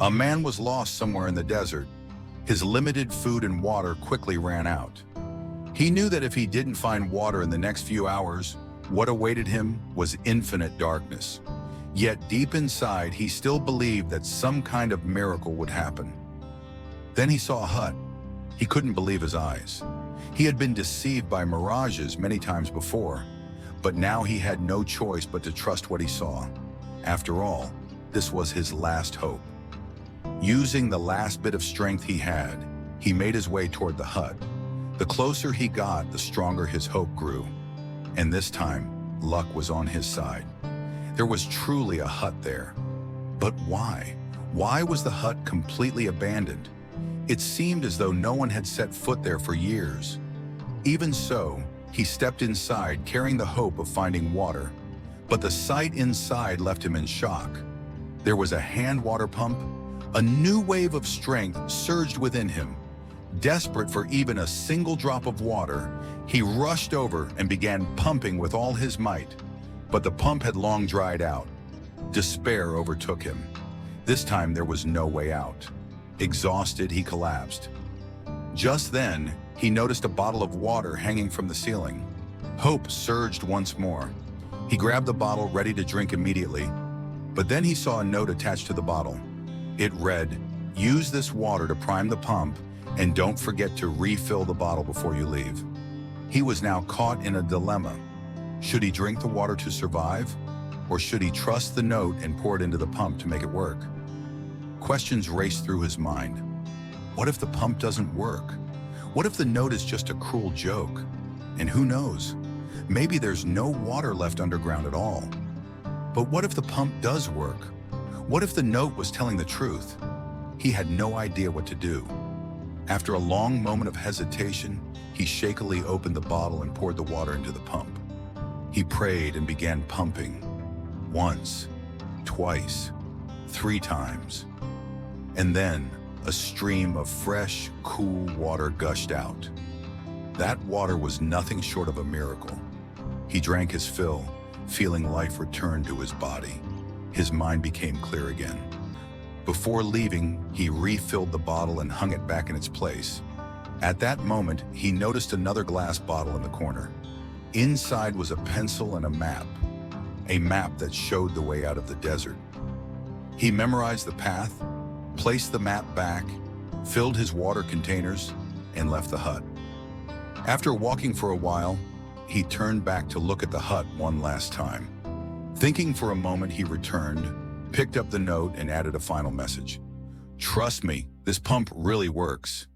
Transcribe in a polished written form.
A man was lost somewhere in the desert. His limited food and water quickly ran out. He knew that if he didn't find water in the next few hours, what awaited him was infinite darkness. Yet deep inside, he still believed that some kind of miracle would happen. Then he saw a hut. He couldn't believe his eyes. He had been deceived by mirages many times before, but now he had no choice but to trust what he saw. After all, this was his last hope. Using the last bit of strength he had, he made his way toward the hut. The closer he got, the stronger his hope grew. And this time, luck was on his side. There was truly a hut there. But why? Why was the hut completely abandoned? It seemed as though no one had set foot there for years. Even so, he stepped inside, carrying the hope of finding water. But the sight inside left him in shock. There was a hand water pump. A new wave of strength surged within him. Desperate for even a single drop of water, he rushed over and began pumping with all his might. But the pump had long dried out. Despair overtook him. This time there was no way out. Exhausted, he collapsed. Just then, he noticed a bottle of water hanging from the ceiling. Hope surged once more. He grabbed the bottle, ready to drink immediately. But then he saw a note attached to the bottle. It read, "Use this water to prime the pump, and don't forget to refill the bottle before you leave." He was now caught in a dilemma. Should he drink the water to survive? Or should he trust the note and pour it into the pump to make it work? Questions raced through his mind. What if the pump doesn't work? What if the note is just a cruel joke? And who knows? Maybe there's no water left underground at all. But what if the pump does work? What if the note was telling the truth? He had no idea what to do. After a long moment of hesitation, he shakily opened the bottle and poured the water into the pump. He prayed and began pumping. Once, twice, 3 times. And then a stream of fresh, cool water gushed out. That water was nothing short of a miracle. He drank his fill, feeling life return to his body. His mind became clear again. Before leaving, he refilled the bottle and hung it back in its place. At that moment, he noticed another glass bottle in the corner. Inside was a pencil and a map that showed the way out of the desert. He memorized the path, placed the map back, filled his water containers, and left the hut. After walking for a while, he turned back to look at the hut one last time. Thinking for a moment, he returned, picked up the note, and added a final message. "Trust me, this pump really works."